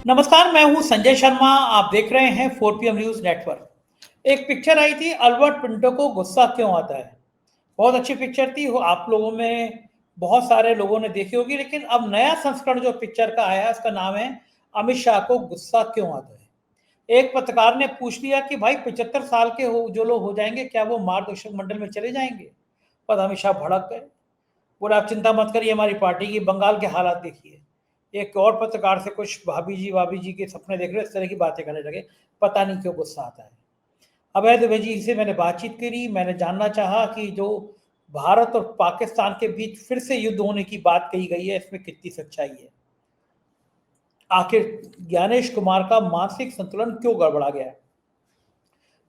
नमस्कार, मैं हूं संजय शर्मा। आप देख रहे हैं 4 PM न्यूज नेटवर्क। एक पिक्चर आई थी, अल्बर्ट पिंटो को गुस्सा क्यों आता है। बहुत अच्छी पिक्चर थी। आप लोगों में बहुत सारे लोगों ने देखी होगी, लेकिन अब नया संस्करण जो पिक्चर का आया है, उसका नाम है अमित शाह को गुस्सा क्यों आता है। एक पत्रकार ने पूछ लिया कि भाई 75 साल के हो जो लोग हो जाएंगे, क्या वो मार्गदर्शक मंडल में चले जाएंगे। पर अमित शाह भड़क गए। बोला, आप चिंता मत करिए, हमारी पार्टी की बंगाल के हालात देखिए। एक और पत्रकार से कुछ भाभी जी के सपने देख रहे हो, इस तरह की बातें करने लगे। पता नहीं क्यों गुस्सा आता है। अभय दुबे जी से मैंने बातचीत करी। मैंने जानना चाहा कि जो भारत और पाकिस्तान के बीच फिर से युद्ध होने की बात कही गई है, इसमें कितनी सच्चाई है। आखिर ज्ञानेश कुमार का मानसिक संतुलन क्यों गड़बड़ा गया है।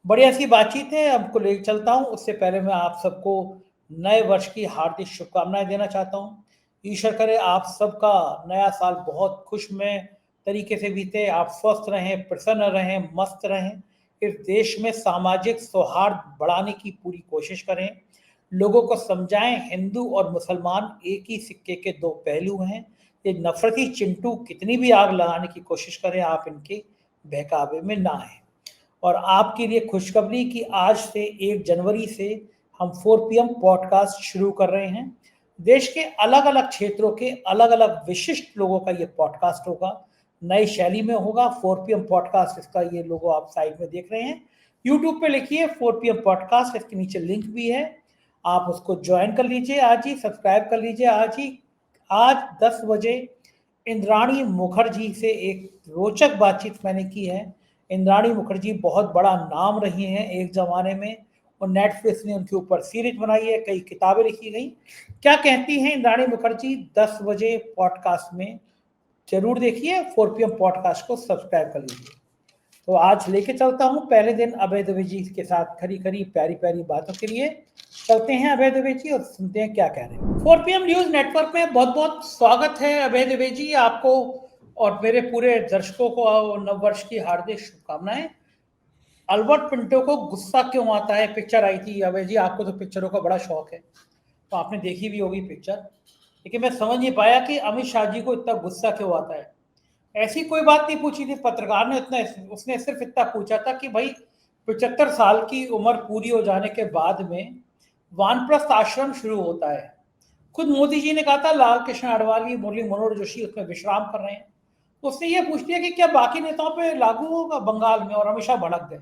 बढ़िया सी बातचीत है, आपको ले चलता हूँ। उससे पहले मैं आप सबको नए वर्ष की हार्दिक शुभकामनाएं देना चाहता हूँ। ईश्वर करे आप सबका नया साल बहुत खुशमय तरीके से बीते, आप स्वस्थ रहें, प्रसन्न रहें, मस्त रहें। इस देश में सामाजिक सौहार्द बढ़ाने की पूरी कोशिश करें। लोगों को समझाएं, हिंदू और मुसलमान एक ही सिक्के के दो पहलू हैं। ये नफरती चिंटू कितनी भी आग लगाने की कोशिश करें, आप इनके बहकावे में ना आए। और आपके लिए खुशखबरी कि आज से 1 जनवरी से हम 4 PM पॉडकास्ट शुरू कर रहे हैं। देश के अलग अलग क्षेत्रों के अलग अलग विशिष्ट लोगों का ये पॉडकास्ट होगा। नई शैली में होगा। 4 PM पॉडकास्ट, इसका ये लोगो आप साइड में देख रहे हैं। यूट्यूब पे लिखिए 4 PM पॉडकास्ट, इसके नीचे लिंक भी है। आप उसको ज्वाइन कर लीजिए आज ही, सब्सक्राइब कर लीजिए आज ही। आज 10 बजे इंद्राणी मुखर्जी से एक रोचक बातचीत मैंने की है। इंद्राणी मुखर्जी बहुत बड़ा नाम रही हैं एक ज़माने में, और नेटफ्लिक्स ने उनके ऊपर सीरीज बनाई है, कई किताबें लिखी गई। क्या कहती हैं इंद्राणी मुखर्जी, 10 बजे पॉडकास्ट में जरूर देखिए। 4 PM पॉडकास्ट को सब्सक्राइब कर लीजिए। तो आज लेके चलता हूँ पहले दिन अभय दुबे जी के साथ खरी खरी प्यारी प्यारी बातों के लिए। चलते हैं अभय दुबे जी और सुनते हैं क्या कह रहे हैं। 4 PM न्यूज नेटवर्क में बहुत बहुत स्वागत है अभय दुबे जी आपको, और मेरे पूरे दर्शकों को नव वर्ष की हार्दिक शुभकामनाएं। अल्बर्ट पिंटो को गुस्सा क्यों आता है, पिक्चर आई थी। अभय जी, आपको तो पिक्चरों का बड़ा शौक है, तो आपने देखी भी होगी पिक्चर। लेकिन मैं समझ नहीं पाया कि अमित शाह जी को इतना गुस्सा क्यों आता है। ऐसी कोई बात नहीं पूछी थी पत्रकार ने, उसने सिर्फ इतना पूछा था कि भाई 75 साल की उम्र पूरी हो जाने के बाद में वानप्रस्थ आश्रम शुरू होता है। खुद मोदी जी ने कहा था लाल कृष्ण आडवाणी, मुरली मनोहर जोशी उसमें विश्राम कर रहे हैं। तो उसने ये पूछ लिया कि क्या बाकी नेताओं पे लागू होगा बंगाल में, और हमेशा भड़क गए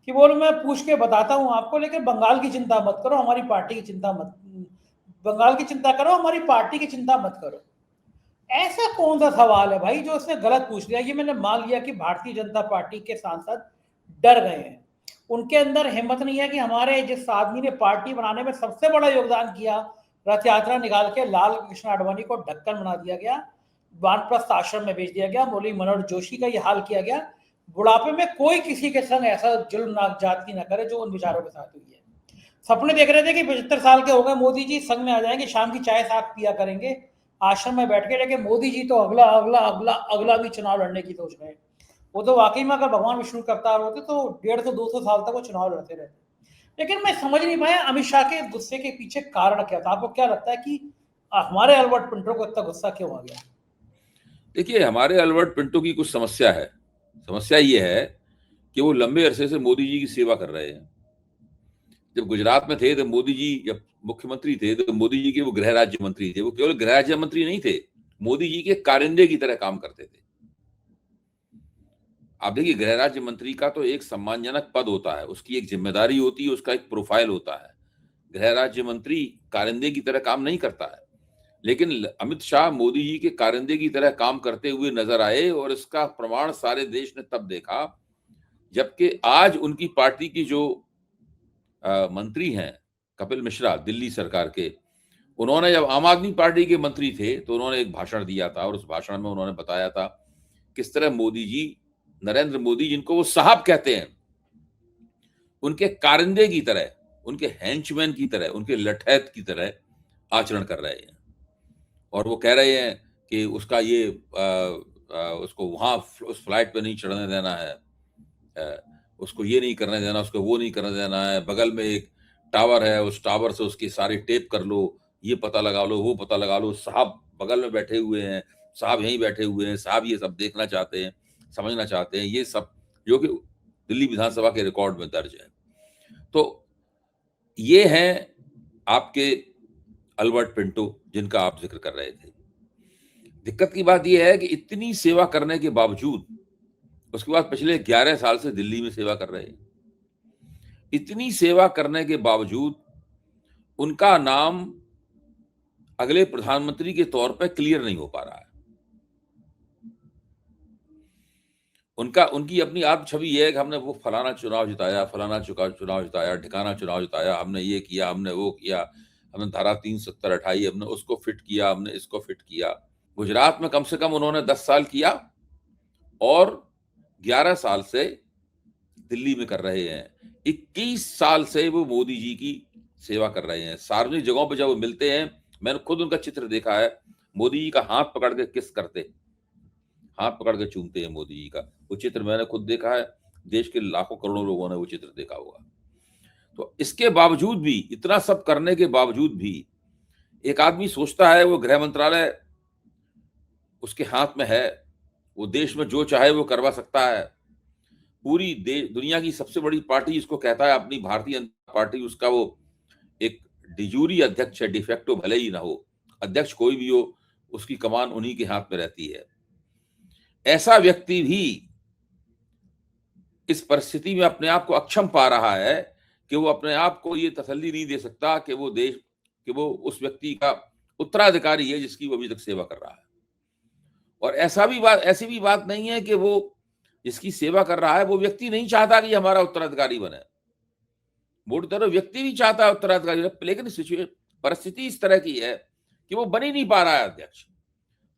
कि बोलो मैं पूछ के बताता हूँ आपको, लेकिन बंगाल की चिंता मत करो, हमारी पार्टी की चिंता मत, बंगाल की चिंता करो, हमारी पार्टी की चिंता मत करो। ऐसा कौन सा सवाल है भाई जो उसने गलत पूछ लिया। ये मैंने मान लिया कि भारतीय जनता पार्टी के सांसद डर गए हैं, उनके अंदर हिम्मत नहीं है कि हमारे जिस आदमी ने पार्टी बनाने में सबसे बड़ा योगदान किया, रथ यात्रा निकाल के लाल कृष्ण आडवाणी को ढक्कन बना दिया गया, वानप्रस्थ आश्रम में भेज दिया गया, मुरली मनोहर जोशी का ये हाल किया गया। बुढ़ापे में कोई किसी के संग ऐसा जुल्म ना जाति ना करे जो उन विचारों के साथ हुई है। सपने देख रहे थे कि 75 साल के हो गए मोदी जी, संग में आ जाएंगे, शाम की चाय साथ पिया करेंगे आश्रम में बैठ के। लेकिन मोदी जी तो अगला अगला अगला अगला भी चुनाव लड़ने की सोच रहे हैं। वो तो वाकई में अगर भगवान विष्णु का अवतार होते तो 150-200 साल तक वो चुनाव लड़ते रहते। लेकिन मैं समझ नहीं पाया अमित शाह के गुस्से के पीछे कारण क्या था। आपको क्या लगता है कि हमारे अल्बर्ट पिंटो को इतना गुस्सा क्यों आ गया। देखिए, हमारे अल्बर्ट पिंटो की कुछ समस्या है। समस्या ये है कि वो लंबे अरसे से मोदी जी की सेवा कर रहे हैं। जब गुजरात में थे तो मोदी जी, जब मुख्यमंत्री थे तो मोदी जी के वो गृह राज्य मंत्री थे। वो केवल गृह राज्य मंत्री नहीं थे, मोदी जी के कारिंदे की तरह काम करते थे। आप देखिए, गृह राज्य मंत्री का तो एक सम्मानजनक पद होता है, उसकी एक जिम्मेदारी होती है, उसका एक प्रोफाइल होता है। गृह राज्य मंत्री कारिंदे की तरह काम नहीं करता है। लेकिन अमित शाह मोदी जी के कारिंदे की तरह काम करते हुए नजर आए, और इसका प्रमाण सारे देश ने तब देखा जबकि आज उनकी पार्टी की जो मंत्री हैं, कपिल मिश्रा, दिल्ली सरकार के, उन्होंने जब आम आदमी पार्टी के मंत्री थे तो उन्होंने एक भाषण दिया था, और उस भाषण में उन्होंने बताया था किस तरह मोदी जी, नरेंद्र मोदी जिनको वो साहब कहते हैं, उनके कारिंदे की तरह, उनके हैंचमैन की तरह, उनके लठैत की तरह आचरण कर रहे हैं। और वो कह रहे हैं कि उसका ये उसको वहां उस फ्लाइट पे नहीं चढ़ने देना है, उसको ये नहीं करने देना, उसको वो नहीं करने देना है, बगल में एक टावर है, उस टावर से उसकी सारी टेप कर लो, ये पता लगा लो, वो पता लगा लो, साहब बगल में बैठे हुए हैं, साहब यहीं बैठे हुए हैं, साहब ये सब देखना चाहते हैं, समझना चाहते हैं, ये सब जो कि दिल्ली विधानसभा के रिकॉर्ड में दर्ज है। तो ये हैं आपके अल्बर्ट पिंटो, जिनका आप जिक्र कर रहे थे। दिक्कत की बात यह है कि इतनी सेवा करने के बावजूद, उसके बाद पिछले 11 साल से दिल्ली में सेवा कर रहे हैं, इतनी सेवा करने के बावजूद उनका नाम अगले प्रधानमंत्री के तौर पर क्लियर नहीं हो पा रहा है। उनकी अपनी आत्म छवि यह है कि हमने वो फलाना चुनाव जिताया, फलाना चुनाव जिताया, ढिकाना चुनाव जिताया, हमने ये किया, हमने वो किया, हमने धारा 370 हटाई, हमने उसको फिट किया, हमने इसको फिट किया। गुजरात में कम से कम उन्होंने 10 साल किया और 11 साल से दिल्ली में कर रहे हैं। 21 साल से वो मोदी जी की सेवा कर रहे हैं। सार्वजनिक जगहों पर जब वो मिलते हैं, मैंने खुद उनका चित्र देखा है, मोदी जी का हाथ पकड़ के किस करते, हाथ पकड़ के चूमते हैं मोदी जी का, वो चित्र मैंने खुद देखा है। देश के लाखों करोड़ों लोगों ने वो चित्र देखा होगा। तो इसके बावजूद भी, इतना सब करने के बावजूद भी, एक आदमी सोचता है वो गृह मंत्रालय उसके हाथ में है, वो देश में जो चाहे वो करवा सकता है। पूरी दुनिया की सबसे बड़ी पार्टी इसको कहता है अपनी भारतीय जनता पार्टी, उसका वो एक डिजूरी अध्यक्ष है, डिफेक्टो भले ही ना हो, अध्यक्ष कोई भी हो, उसकी कमान उन्हीं के हाथ में रहती है। ऐसा व्यक्ति भी इस परिस्थिति में अपने आप को अक्षम पा रहा है कि वो अपने आप को ये तसल्ली नहीं दे सकता कि वो उस व्यक्ति का उत्तराधिकारी है जिसकी वो अभी तक सेवा कर रहा है। और ऐसी भी बात नहीं है कि वो जिसकी सेवा कर रहा है वो व्यक्ति नहीं चाहता कि हमारा उत्तराधिकारी बने। मोटी तरह व्यक्ति भी चाहता है उत्तराधिकारी, लेकिन परिस्थिति इस तरह की है कि वो बन ही नहीं पा रहा है अध्यक्ष।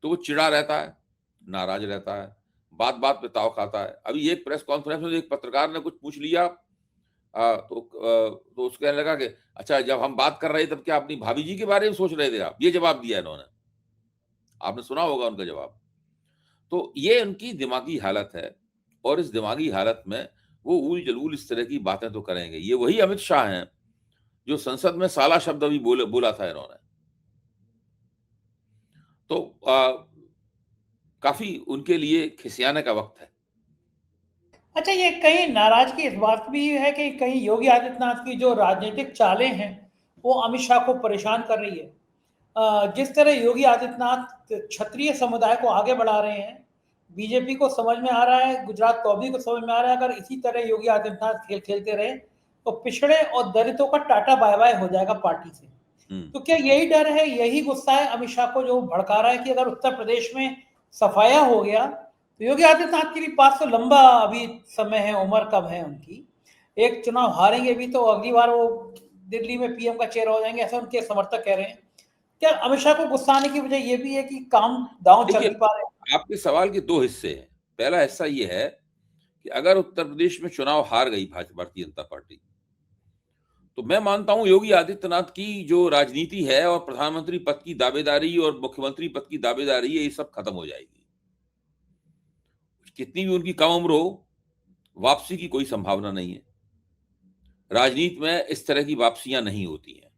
तो वो चिढ़ा रहता है, नाराज रहता है, बात बात पे ताव खाता है। अभी एक प्रेस कॉन्फ्रेंस में एक पत्रकार ने कुछ पूछ लिया, तो उसको कहने लगा कि अच्छा, जब हम बात कर रहे तब क्या अपनी भाभी जी के बारे में सोच रहे थे आप? ये जवाब दिया इन्होंने, आपने सुना होगा उनका जवाब। तो ये उनकी दिमागी हालत है, और इस दिमागी हालत में वो ऊल जलूल इस तरह की बातें तो करेंगे। ये वही अमित शाह हैं जो संसद में साला शब्द अभी बोला था इन्होंने। तो काफी उनके लिए खिसियाने का वक्त है। अच्छा, ये कहीं नाराजगी इस बात की भी है कि कहीं योगी आदित्यनाथ की जो राजनीतिक चालें हैं वो अमित शाह को परेशान कर रही है। जिस तरह योगी आदित्यनाथ क्षत्रिय समुदाय को आगे बढ़ा रहे हैं, बीजेपी को समझ में आ रहा है, गुजरात कॉबी को समझ में आ रहा है, अगर इसी तरह योगी आदित्यनाथ खेल खेलते रहे तो पिछड़े और दलितों का टाटा बाय बाय हो जाएगा पार्टी से। तो क्या यही डर है, यही गुस्सा है अमित शाह को जो भड़का रहा है कि अगर उत्तर प्रदेश में सफाया हो गया तो योगी आदित्यनाथ के भी पास तो लंबा अभी समय है, उम्र कम है उनकी, एक चुनाव हारेंगे भी तो अगली बार वो दिल्ली में पीएम का चेहरा हो जाएंगे, ऐसा उनके समर्थक कह रहे हैं। क्या अमित शाह को गुस्सा आने की वजह ये भी है कि काम दांव चल नहीं पा रहे? आपके सवाल के दो हिस्से हैं। पहला हिस्सा ये है कि अगर उत्तर प्रदेश में चुनाव हार गई भारतीय जनता पार्टी, तो मैं मानता हूं योगी आदित्यनाथ की जो राजनीति है और प्रधानमंत्री पद की दावेदारी और मुख्यमंत्री पद की दावेदारी है, ये सब खत्म हो जाएगी। कितनी भी उनकी कम उम्र हो, वापसी की कोई संभावना नहीं है। राजनीति में इस तरह की वापसियां नहीं होती हैं।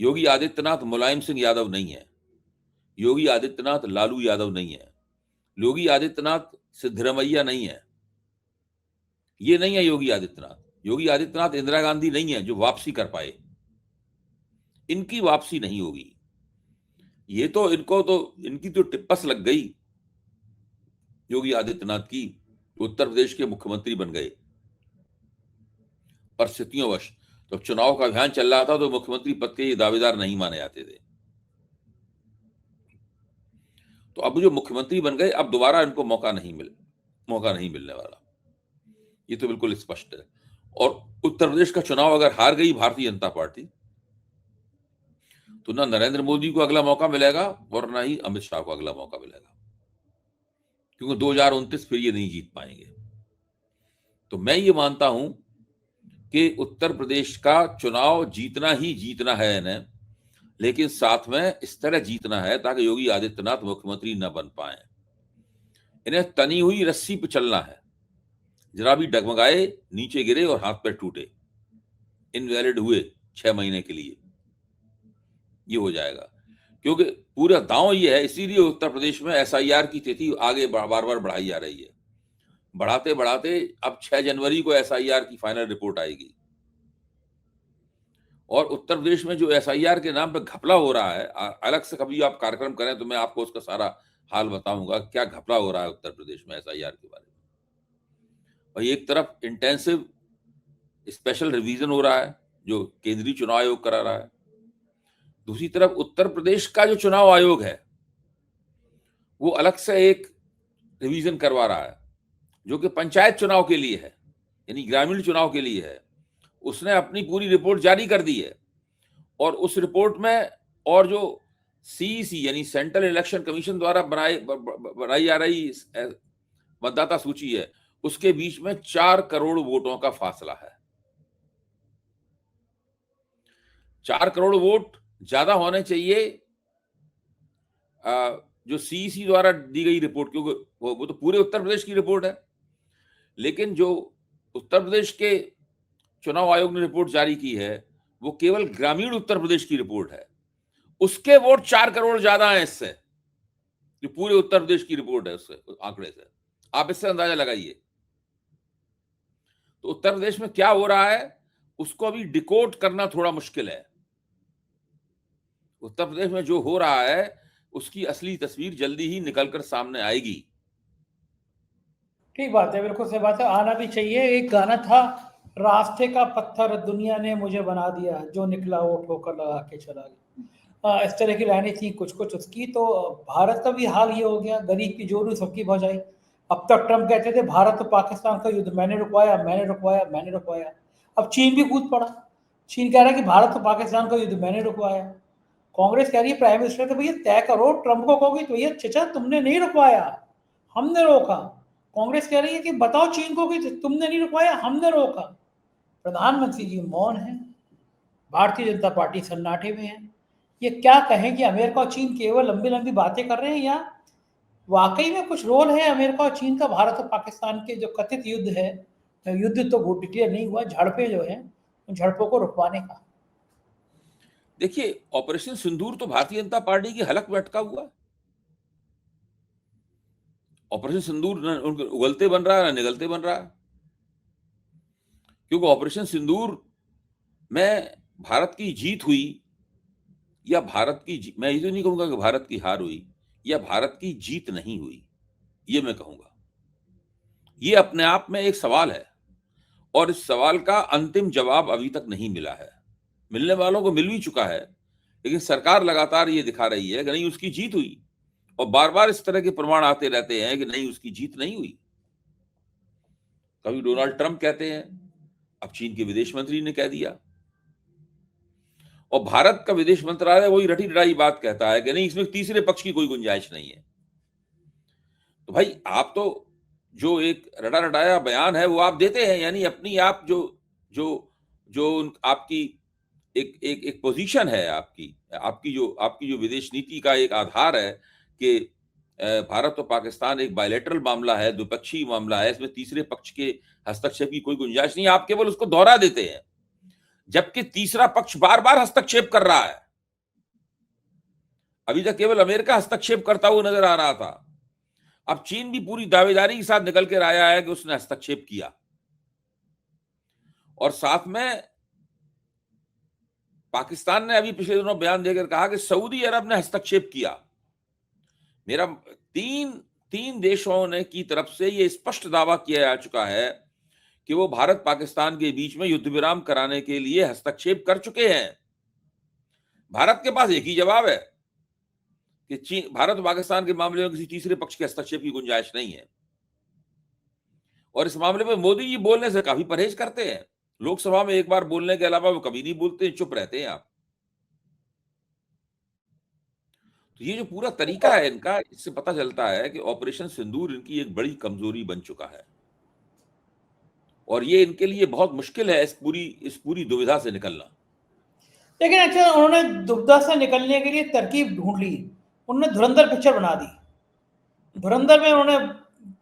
योगी आदित्यनाथ मुलायम सिंह यादव नहीं है, योगी आदित्यनाथ लालू यादव नहीं है, योगी आदित्यनाथ सिद्धरमैया नहीं है, ये नहीं है योगी आदित्यनाथ। योगी आदित्यनाथ इंदिरा गांधी नहीं है जो वापसी कर पाए, इनकी वापसी नहीं होगी। ये तो इनकी तो टिप्पस लग गई योगी आदित्यनाथ की, उत्तर प्रदेश के मुख्यमंत्री बन गए परिस्थितियों वश। तो चुनाव का अभियान चल रहा था तो मुख्यमंत्री पद के दावेदार नहीं माने जाते थे। तो अब जो मुख्यमंत्री बन गए, अब दोबारा इनको मौका नहीं मिलने वाला, ये तो बिल्कुल स्पष्ट है। और उत्तर प्रदेश का चुनाव अगर हार गई भारतीय जनता पार्टी, तो ना नरेंद्र मोदी को अगला मौका मिलेगा और ना ही अमित शाह को अगला मौका मिलेगा, क्योंकि 2029 फिर ये नहीं जीत पाएंगे। तो मैं ये मानता हूं कि उत्तर प्रदेश का चुनाव जीतना ही जीतना है इन्हें, लेकिन साथ में इस तरह जीतना है ताकि योगी आदित्यनाथ मुख्यमंत्री न बन पाए। इन्हें तनी हुई रस्सी पर चलना है, जरा भी डगमगाए नीचे गिरे और हाथ पैर टूटे, इनवैलिड हुए 6 महीने के लिए, ये हो जाएगा। क्योंकि पूरा दांव ये है, इसीलिए उत्तर प्रदेश में एसआईआर की तिथि आगे बार बार बढ़ाई जा रही है। बढ़ाते बढ़ाते अब 6 जनवरी को एसआईआर की फाइनल रिपोर्ट आएगी। और उत्तर प्रदेश में जो एसआईआर के नाम पे घपला हो रहा है, अलग से कभी आप कार्यक्रम करें तो मैं आपको उसका सारा हाल बताऊंगा, क्या घपला हो रहा है उत्तर प्रदेश में एसआईआर के बारे में। और एक तरफ इंटेंसिव स्पेशल रिवीजन हो रहा है जो केंद्रीय चुनाव आयोग करा रहा है, दूसरी तरफ उत्तर प्रदेश का जो चुनाव आयोग है वो अलग से एक रिवीजन करवा रहा है जो कि पंचायत चुनाव के लिए है, यानी ग्रामीण चुनाव के लिए है। उसने अपनी पूरी रिपोर्ट जारी कर दी है और उस रिपोर्ट में और जो सीईसी यानी सेंट्रल इलेक्शन कमीशन द्वारा बनाई जा रही मतदाता सूची है, उसके बीच में 4 करोड़ वोटों का फासला है। 4 करोड़ वोट ज्यादा होने चाहिए जो सीईसी द्वारा दी गई रिपोर्ट, क्योंकि वो तो पूरे उत्तर प्रदेश की रिपोर्ट है, लेकिन जो उत्तर प्रदेश के चुनाव आयोग ने रिपोर्ट जारी की है वो केवल ग्रामीण उत्तर प्रदेश की रिपोर्ट है। उसके वोट 4 करोड़ ज्यादा हैं इससे, जो पूरे उत्तर प्रदेश की रिपोर्ट है उससे, आंकड़े से आप इससे अंदाजा लगाइए। तो उत्तर प्रदेश में क्या हो रहा है उसको अभी डिकोड करना थोड़ा मुश्किल है। उत्तर प्रदेश में जो हो रहा है उसकी असली तस्वीर जल्दी ही निकलकर सामने आएगी। ठीक बात है, बिल्कुल सही बात है, आना भी चाहिए। एक गाना था, रास्ते का पत्थर दुनिया ने मुझे बना दिया, जो निकला वो ठोकर लगा के चला गया। इस तरह की लाइनें थी कुछ कुछ उसकी। तो भारत का भी हाल ये हो गया, गरीब की जोरू सबकी भौजाई। अब तक ट्रम्प कहते थे भारत और पाकिस्तान का युद्ध मैंने रुकवाया, मैंने रुकवाया, मैंने रुकवाया। अब चीन भी कूद पड़ा। चीन कह रहा है कि भारत और पाकिस्तान का युद्ध मैंने रुकवाया। कांग्रेस कह रही है प्राइम मिनिस्टर को, भैया तय करो, ट्रम्प को कहोगे तो भैया चचा तुमने नहीं रुकवाया, हमने रोका। कांग्रेस कह रही है कि बताओ चीन को कि तुमने नहीं रुकवाया, हमने रोका। प्रधानमंत्री जी मौन है, भारतीय जनता पार्टी सन्नाटे में है। ये क्या कहें कि अमेरिका और चीन केवल लंबी लंबी बातें कर रहे हैं या वाकई में कुछ रोल है अमेरिका और चीन का भारत और पाकिस्तान के जो कथित युद्ध है, युद्ध तो डिक्लेयर नहीं हुआ, झड़पें जो है उन झड़पों को रुकवाने का। देखिए, ऑपरेशन सिंदूर तो भारतीय जनता पार्टी की हलक में अटका हुआ। ऑपरेशन सिंदूर न उगलते बन रहा है ना निगलते बन रहा है, क्योंकि ऑपरेशन सिंदूर में भारत की जीत हुई या मैं ये तो नहीं कहूंगा कि भारत की हार हुई या भारत की जीत नहीं हुई, ये मैं कहूंगा। ये अपने आप में एक सवाल है और इस सवाल का अंतिम जवाब अभी तक नहीं मिला है। मिलने वालों को मिल भी चुका है, लेकिन सरकार लगातार ये दिखा रही है कि नहीं उसकी जीत हुई, और बार बार इस तरह के प्रमाण आते रहते हैं कि नहीं उसकी जीत नहीं हुई। कभी डोनाल्ड ट्रंप कहते हैं, अब चीन के विदेश मंत्री ने कह दिया, और भारत का विदेश मंत्रालय वही रटी रटाई बात कहता है कि नहीं इसमें तीसरे पक्ष की कोई गुंजाइश नहीं है। तो भाई आप तो जो एक रटा रटाया बयान है वो आप देते हैं, यानी अपनी आप जो जो जो आपकी एक पोजीशन है, आपकी जो विदेश नीति का एक आधार है कि भारत और पाकिस्तान एक बायलैटरल मामला है, द्विपक्षीय मामला है, इसमें तीसरे पक्ष के हस्तक्षेप की कोई गुंजाइश नहीं, आप केवल उसको दोहरा देते हैं, जबकि तीसरा पक्ष बार बार हस्तक्षेप कर रहा है। अभी तक केवल अमेरिका हस्तक्षेप करता हुआ नजर आ रहा था, अब चीन भी पूरी दावेदारी के साथ निकल कर आया है कि उसने हस्तक्षेप किया, और साथ में पाकिस्तान ने अभी पिछले दिनों बयान देकर कहा कि सऊदी अरब ने हस्तक्षेप किया। मेरा तीन देशों ने की तरफ से यह स्पष्ट दावा किया जा चुका है कि वो भारत पाकिस्तान के बीच में युद्ध विराम कराने के लिए हस्तक्षेप कर चुके हैं। भारत के पास एक ही जवाब है कि भारत और पाकिस्तान के मामले में किसी तीसरे पक्ष के हस्तक्षेप की गुंजाइश नहीं है, और इस मामले में मोदी जी बोलने से काफी परहेज करते हैं। लोकसभा में एक बार बोलने के अलावा वो कभी नहीं बोलते, चुप रहते हैं आप। तो ये जो पूरा तरीका है इनका, इससे पता चलता है कि ऑपरेशन सिंदूर इनकी एक बड़ी कमजोरी बन चुका है, और ये इनके लिए बहुत मुश्किल है इस पूरी दुविधा से निकलना। लेकिन अच्छा, उन्होंने दुविधा से निकलने के लिए तरकीब ढूंढ ली, उन्होंने धुरंधर पिक्चर बना दी। धुरंधर में उन्होंने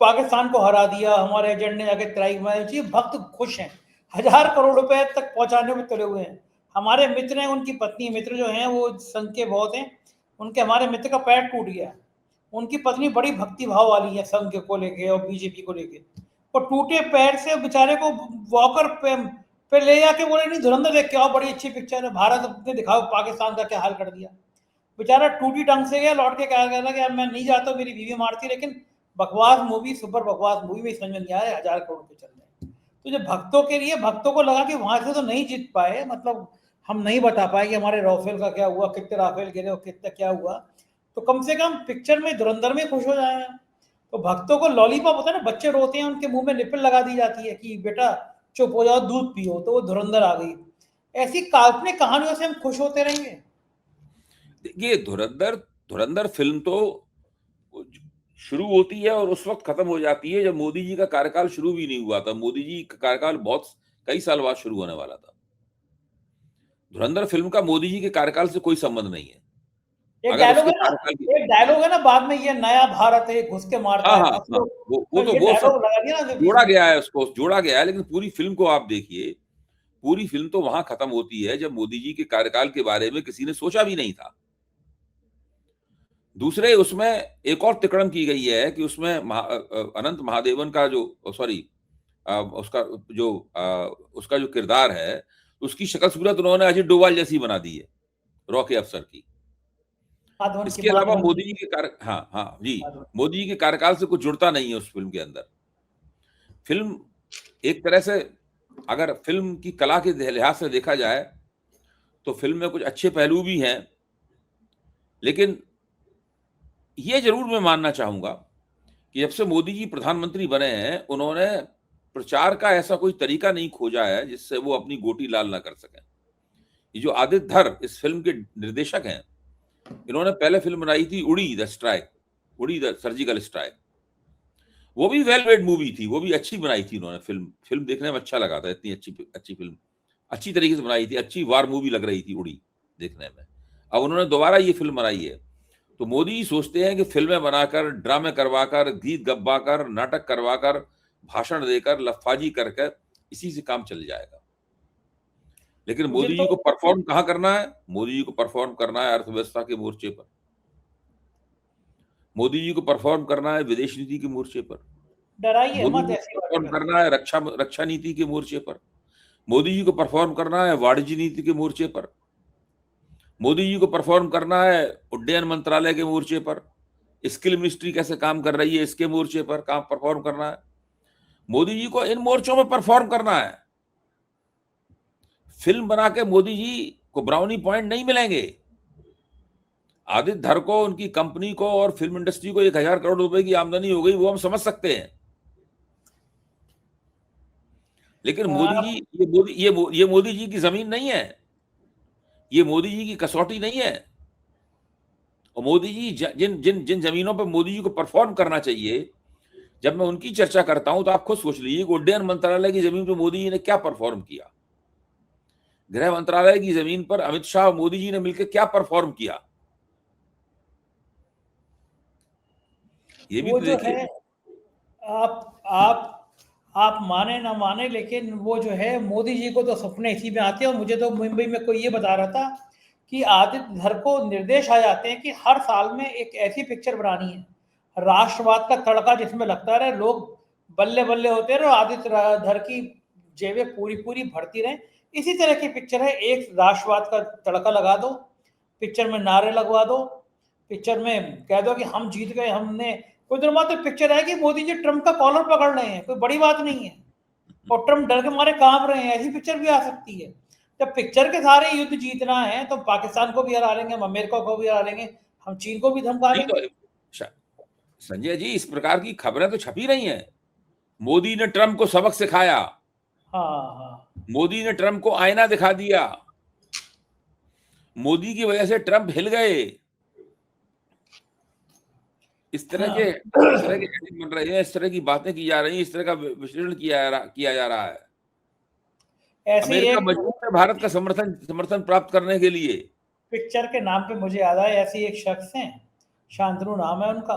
पाकिस्तान को हरा दिया, हमारे एजेंट ने जाके तराई घुमाई, भक्त खुश हैं, 1000 करोड़ रुपए तक पहुंचाने में तुले हुए हैं। हमारे मित्र हैं, उनकी पत्नी मित्र जो हैं वो संघ के बहुत हैं, उनके हमारे मित्र का पैर टूट गया। उनकी पत्नी बड़ी भक्ति भाव वाली है संघ को लेके और बीजेपी को लेके, और टूटे पैर से बेचारे को वॉकर पे ले जाके बोले नहीं धुरंधर देख के आओ, बड़ी अच्छी पिक्चर है, भारत ने दिखाओ पाकिस्तान का क्या हाल कर दिया। बेचारा टूटी टंग से गया, लौट के क्या कहता कि मैं नहीं जाता, मेरी बीवी मारती, लेकिन बकवास मूवी, सुपर बकवास मूवी में समझ में नहीं आया, 1000 करोड़ पे चल रहे हैं। तो जो भक्तों के लिए, भक्तों को लगा कि वहां से तो नहीं जीत पाए, मतलब हम नहीं बता पाए कि हमारे राफेल का क्या हुआ, कितने राफेल गिरे और कितना क्या हुआ, तो कम से कम पिक्चर में धुरंधर में खुश हो जाए। तो भक्तों को लॉलीपॉप होता है ना, बच्चे रोते हैं उनके मुंह में निप्पल लगा दी जाती है कि बेटा चुप हो जाओ, दूध पियो, तो वो धुरंधर आ गई। ऐसी काल्पनिक कहानियों से हम खुश होते रहेंगे? ये धुरंधर फिल्म तो शुरू होती है और उस वक्त खत्म हो जाती है जब मोदी जी का कार्यकाल शुरू भी नहीं हुआ था। मोदी जी का कार्यकाल बहुत कई साल बाद शुरू होने वाला था। धुरंधर फिल्म का मोदी जी के कार्यकाल से कोई संबंध नहीं है। एक डायलॉग है ना बाद में, ये नया भारत है, घुस के मारता है। वो सब जोड़ा गया है, उसको जोड़ा गया है, लेकिन पूरी फिल्म को आप देखिए, पूरी फिल्म तो वहां खत्म होती है जब मोदी जी के कार्यकाल के बारे में किसी ने सोचा भी नहीं था। दूसरे उसमें एक और तिकड़म की गई है कि उसमें अनंत महादेवन का जो उसका जो किरदार है, उसकी शक्ल सूरत उन्होंने अजय डोभाल जैसी बना दी है, रॉ के अफसर की। इसके अलावा मोदी जी के मोदी जी के कार्यकाल से कुछ जुड़ता नहीं है उस फिल्म के अंदर। फिल्म एक तरह से अगर फिल्म की कला के लिहाज से देखा जाए तो फिल्म में कुछ अच्छे पहलू भी हैं, लेकिन ये जरूर मैं मानना चाहूंगा कि जब से मोदी जी प्रधानमंत्री बने हैं, उन्होंने प्रचार का ऐसा कोई तरीका नहीं खोजा है जिससे वो अपनी गोटी लाल ना कर सकें। ये जो आदित्य धर इस फिल्म के निर्देशक हैं, इन्होंने पहले फिल्म बनाई थी उड़ी द सर्जिकल स्ट्राइक। वो भी वेल मेड मूवी थी, वो भी अच्छी बनाई थी उन्होंने। फिल्म देखने में अच्छा लगा था, इतनी अच्छी फिल्म, अच्छी तरीके से बनाई थी, अच्छी वार मूवी लग रही थी उड़ी देखने में। अब उन्होंने दोबारा ये फिल्म बनाई है, तो मोदी जी सोचते हैं कि फिल्में बनाकर, ड्रामे करवाकर, गीत गब्बाकर, नाटक करवाकर, भाषण देकर, लफाजी करके इसी से काम चल जाएगा। लेकिन मोदी जी को परफॉर्म कहाँ करना है? मोदी जी को परफॉर्म करना है अर्थव्यवस्था के मोर्चे पर, मोदी जी को परफॉर्म करना है विदेश नीति के मोर्चे पर, मोदी जी को परफॉर्म करना है रक्षा नीति के मोर्चे पर, मोदी जी को परफॉर्म करना है वाणिज्य नीति के मोर्चे पर, मोदी जी को परफॉर्म करना है उड्डयन मंत्रालय के मोर्चे पर, स्किल मिनिस्ट्री कैसे काम कर रही है इसके मोर्चे पर काम परफॉर्म करना है। मोदी जी को इन मोर्चों में परफॉर्म करना है। फिल्म बना के मोदी जी को ब्राउनी पॉइंट नहीं मिलेंगे। आदित्य धर को, उनकी कंपनी को और फिल्म इंडस्ट्री को 1000 करोड़ रुपए की आमदनी हो गई, वो हम समझ सकते हैं। लेकिन मोदी जी, ये मोदी जी की जमीन नहीं है, ये मोदी जी की कसौटी नहीं है। और मोदी जी जिन जमीनों पर मोदी जी को परफॉर्म करना चाहिए, जब मैं उनकी चर्चा करता हूं तो आप खुद सोच लीजिए उड्डयन मंत्रालय की जमीन पर मोदी जी ने क्या परफॉर्म किया, गृह मंत्रालय की जमीन पर अमित शाह और मोदी जी ने मिलकर क्या परफॉर्म किया, ये भी वो जो है, आप माने ना माने, लेकिन वो जो है मोदी जी को तो सपने इसी में आते हैं। और मुझे तो मुंबई में कोई ये बता रहा था कि आदित्य धर को निर्देश आ जाते हैं कि हर साल में एक ऐसी पिक्चर बनानी है, राष्ट्रवाद का तड़का जिसमें लगता रहे, लोग बल्ले बल्ले होते रहे और आदित्य धर की जेबें पूरी पूरी भरती रहे। इसी तरह की पिक्चर है, एक राष्ट्रवाद का तड़का लगा दो, पिक्चर में नारे लगवा दो, पिक्चर में कह दो कि हम जीत गए, हमने कोई देर बाद तो पिक्चर है कि मोदी जी ट्रम्प का कॉलर पकड़ रहे हैं, कोई बड़ी बात नहीं है, और ट्रम्प डर के मारे कांप रहे हैं, ऐसी पिक्चर भी आ सकती है। जब पिक्चर के सारे युद्ध जीतना है तो पाकिस्तान को भी हरा लेंगे, हम अमेरिका को भी हरा लेंगे, हम चीन को भी धमका लेंगे। संजय जी, इस प्रकार की खबरें तो छपी रही हैं। मोदी ने ट्रम्प को सबक सिखाया, मोदी ने ट्रम्प को आईना दिखा दिया, मोदी की वजह से ट्रम्प हिल गए। इस तरह के बन रहे हैं, इस तरह की बातें की जा रही हैं, इस तरह का विश्लेषण किया जा रहा है। अमेरिका मजबूर है भारत का समर्थन प्राप्त करने के लिए। पिक्चर के नाम पे मुझे याद आया, ऐसे एक शख्स हैं, शांतनु नाम है उनका,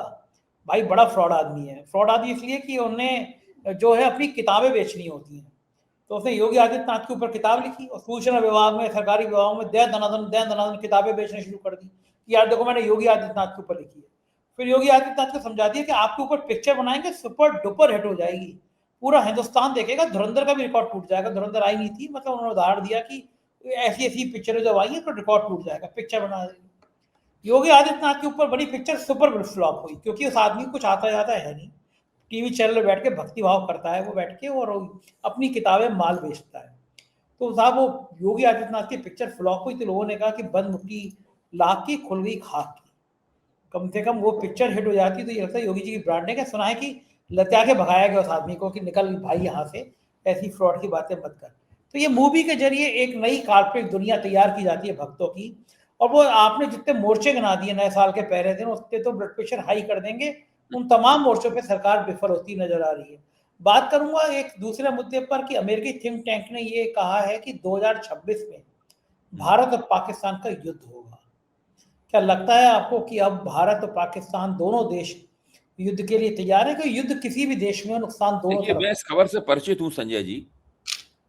भाई बड़ा फ्रॉड आदमी है। फ्रॉड आदमी इसलिए कि उन्हें जो है अपनी किताबें बेचनी होती हैं, तो उसने योगी आदित्यनाथ के ऊपर किताब लिखी और सूचना विभाग में, सरकारी विभाग में दे दनादन किताबें बेचने शुरू कर दी। कि यार देखो मैंने योगी आदित्यनाथ के ऊपर लिखी है। फिर योगी आदित्यनाथ को समझा दिया कि आपके ऊपर पिक्चर बनाएंगे, सुपर डुपर हिट हो जाएगी, पूरा हिंदुस्तान देखेगा, धुरंधर का भी रिकॉर्ड टूट जाएगा। धुरंधर आई नहीं थी, मतलब उन्होंने उदाहरण दिया कि ऐसी ऐसी पिक्चरें जब आई है तो रिकॉर्ड टूट जाएगा, पिक्चर बना देंगे। योगी आदित्यनाथ के ऊपर बड़ी पिक्चर सुपर फ्लॉप हुई, क्योंकि उस आदमी को कुछ आता जाता है नहीं, टीवी चैनल में बैठ के भक्ति भाव करता है वो बैठ के, और अपनी किताबें माल बेचता है। तो साहब वो योगी आदित्यनाथ की पिक्चर फ्लॉप हुई तो लोगों ने कहा कि बंद मुट्ठी लाख की खुल गई खाक की। कम से कम वो पिक्चर हिट हो जाती तो ये लगता है योगी जी की ब्रांडिंग है। सुना है कि लत्या के भगाया गया उस आदमी को कि निकल भाई यहाँ से, ऐसी फ्रॉड की बातें मत कर। तो ये मूवी के जरिए एक नई काल्पनिक दुनिया तैयार की जाती है भक्तों की, और वो आपने जितने मोर्चे गिना दिए नए साल के पहले दिन, उससे तो ब्लड प्रेशर हाई कर देंगे। उन तमाम मोर्चों पे सरकार विफल होती नजर आ रही है। बात करूंगा एक दूसरे मुद्दे पर कि अमेरिकी थिंक टैंक ने ये कहा है कि 2026 में भारत और पाकिस्तान का युद्ध होगा। क्या लगता है आपको कि अब भारत और पाकिस्तान दोनों देश युद्ध के लिए तैयार है? कि युद्ध किसी भी देश में नुकसान दोनों देखिए, तरफ। मैं इस खबर से परिचित हूं संजय जी,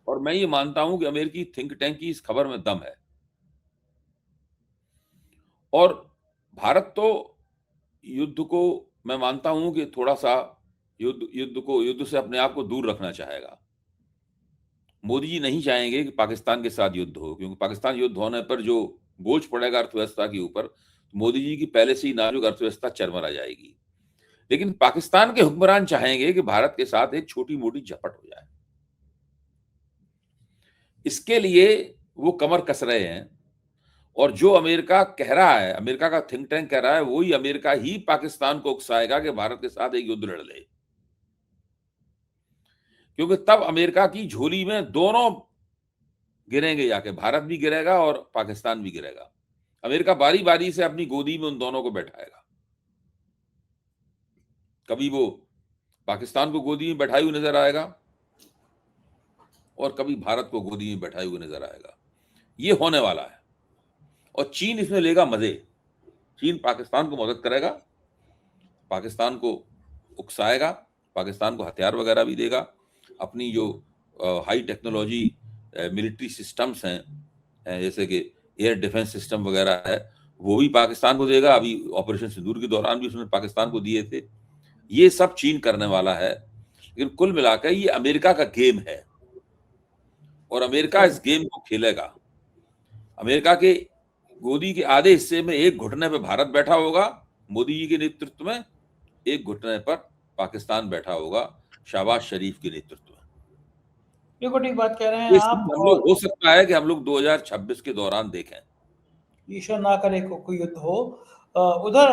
और मैं ये मानता हूं कि अमेरिकी थिंक टैंक की इस खबर में दम है। और भारत तो युद्ध को, मैं मानता हूं कि थोड़ा सा युद्ध से अपने आप को दूर रखना चाहेगा। मोदी जी नहीं चाहेंगे कि पाकिस्तान के साथ युद्ध हो, क्योंकि पाकिस्तान युद्ध होने पर जो बोझ पड़ेगा अर्थव्यवस्था के ऊपर, मोदी जी की पहले से ही नाजुक अर्थव्यवस्था चरमरा जाएगी। लेकिन पाकिस्तान के हुक्मरान चाहेंगे कि भारत के साथ एक छोटी मोटी झपट हो जाए। इसके लिए वो कमर कस रहे हैं, और जो अमेरिका कह रहा है, अमेरिका का थिंक टैंक कह रहा है, वही अमेरिका ही पाकिस्तान को उकसाएगा कि भारत के साथ एक युद्ध लड़ ले, क्योंकि तब अमेरिका की झोली में दोनों गिरेंगे, जाके भारत भी गिरेगा और पाकिस्तान भी गिरेगा। अमेरिका बारी बारी से अपनी गोदी में उन दोनों को बैठाएगा। कभी वो पाकिस्तान को गोदी में बैठाए हुए नजर आएगा, और कभी भारत को गोदी में बैठाए हुए नजर आएगा। ये होने वाला है, और चीन इसमें लेगा मजे। चीन पाकिस्तान को मदद करेगा, पाकिस्तान को उकसाएगा, पाकिस्तान को हथियार वगैरह भी देगा। अपनी जो हाई टेक्नोलॉजी मिलिट्री सिस्टम्स हैं, जैसे कि एयर डिफेंस सिस्टम वगैरह है, वो भी पाकिस्तान को देगा। अभी ऑपरेशन सिंदूर के दौरान भी उसने पाकिस्तान को दिए थे। ये सब चीन करने वाला है। लेकिन कुल मिलाकर ये अमेरिका का गेम है, और अमेरिका इस गेम को खेलेगा। अमेरिका के गोदी के आधे हिस्से में एक घुटने पर भारत बैठा होगा मोदी जी के नेतृत्व में, एक घुटने पर पाकिस्तान बैठा होगा शहबाज शरीफ के नेतृत्व में। बिल्कुल ठीक बात कह रहे हैं ये आप। हम लोग, हो सकता है कि हम लोग 2026 के दौरान देखें। ईश्वर ना करे कोई युद्ध हो। उधर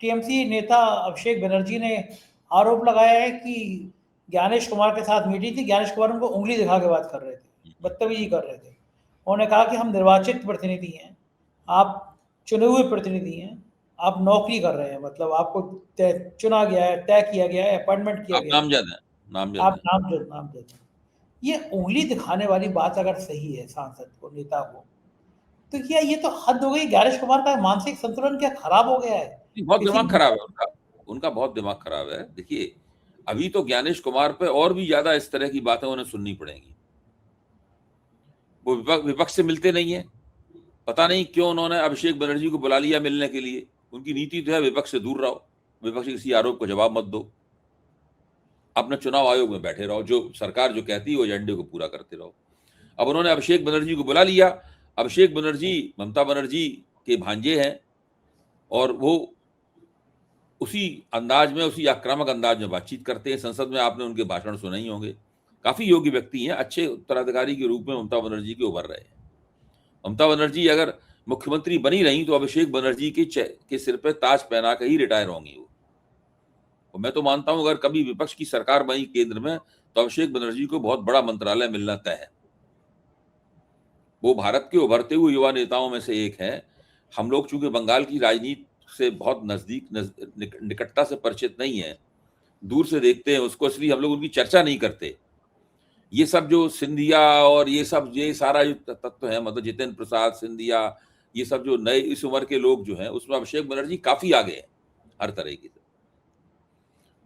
टीएमसी नेता अभिषेक बनर्जी ने आरोप लगाया है कि ज्ञानेश कुमार के साथ मीटिंग थी, ज्ञानेश कुमार उनको उंगली दिखा के बात कर रहे थे, बदतमीजी कर रहे थे। उन्होंने कहा कि हम निर्वाचित प्रतिनिधि हैं, आप चुने हुए प्रतिनिधि हैं, आप नौकरी कर रहे हैं, मतलब आपको चुना गया है, तय किया गया है, अपॉइंटमेंट किया आप गया है, नामजद हैं, नामजद आप हैं। नामजद हैं। ये उंगली दिखाने वाली बात अगर सही है सांसद को, नेता को, तो क्या ये तो हद हो गई। ज्ञानेश कुमार का मानसिक संतुलन क्या खराब हो गया है? बहुत किसी दिमाग खराब है उनका, उनका बहुत दिमाग खराब है। देखिए, अभी तो ज्ञानेश कुमार पे और भी ज्यादा इस तरह की बातें उन्हें सुननी पड़ेंगी। वो विपक्ष से मिलते नहीं है, पता नहीं क्यों उन्होंने अभिषेक बनर्जी को बुला लिया मिलने के लिए। उनकी नीति तो है विपक्ष से दूर रहो, विपक्ष के किसी आरोप को जवाब मत दो, अपने चुनाव आयोग में बैठे रहो, जो सरकार जो कहती है वो एजेंडे को पूरा करते रहो। अब उन्होंने अभिषेक बनर्जी को बुला लिया। अभिषेक बनर्जी ममता बनर्जी के भांजे हैं, और वो उसी अंदाज में, उसी आक्रामक अंदाज में बातचीत करते हैं। संसद में आपने उनके भाषण सुने ही होंगे। काफी योग्य व्यक्ति हैं, अच्छे उत्तराधिकारी के रूप में ममता बनर्जी के उभर रहे हैं। ममता बनर्जी अगर मुख्यमंत्री बनी रही तो अभिषेक बनर्जी के सिर पे ताज पहना के ही रिटायर होंगी वो। और मैं तो मानता हूं अगर कभी विपक्ष की सरकार बनी केंद्र में तो अभिषेक बनर्जी को बहुत बड़ा मंत्रालय मिलना तय है। वो भारत के उभरते हुए युवा नेताओं में से एक है। हम लोग चूंकि बंगाल की राजनीति से बहुत निकटता से परिचित नहीं है, दूर से देखते हैं उसको, इसलिए हम लोग उनकी चर्चा नहीं करते। ये सब जो सिंधिया और ये सारा जो तत्व है, मतलब जितेंद्र प्रसाद, सिंधिया, ये सब जो नए इस उम्र के लोग जो हैं, उसमें अभिषेक बनर्जी काफी आगे हैं हर तरीके से।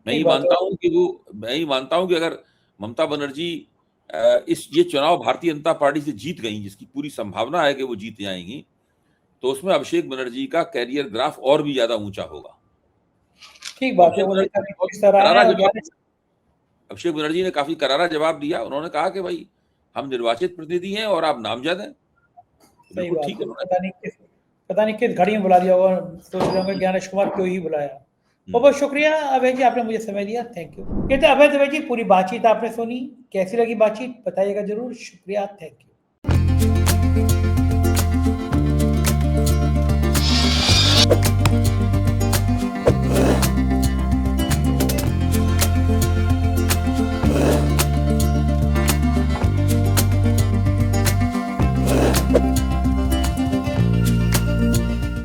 मैं ये मानता हूं कि अगर ममता बनर्जी ये चुनाव भारतीय जनता पार्टी से जीत गई, जिसकी पूरी संभावना है कि वो जीत जाएंगी, तो उसमें अभिषेक बनर्जी का कैरियर ग्राफ और भी ज्यादा ऊंचा होगा। ठीक बात है, वो लड़का भी किस तरह है और अभिषेक बनर्जी ने काफी करारा जवाब दिया। उन्होंने कहा कि भाई हम निर्वाचित प्रतिनिधि हैं और आप नामजद हैं। सही बात है। पता नहीं किस घड़ी में बुला दिया होगा, सोच रहे होंगे ज्ञानेश कुमार क्यों ही बुलाया। बहुत बहुत शुक्रिया अभय जी, आपने मुझे समय दिया, थैंक यू। ये तो अभय दुबे जी, पूरी बातचीत आपने सुनी, कैसी लगी बातचीत बताइएगा जरूर। शुक्रिया, थैंक यू।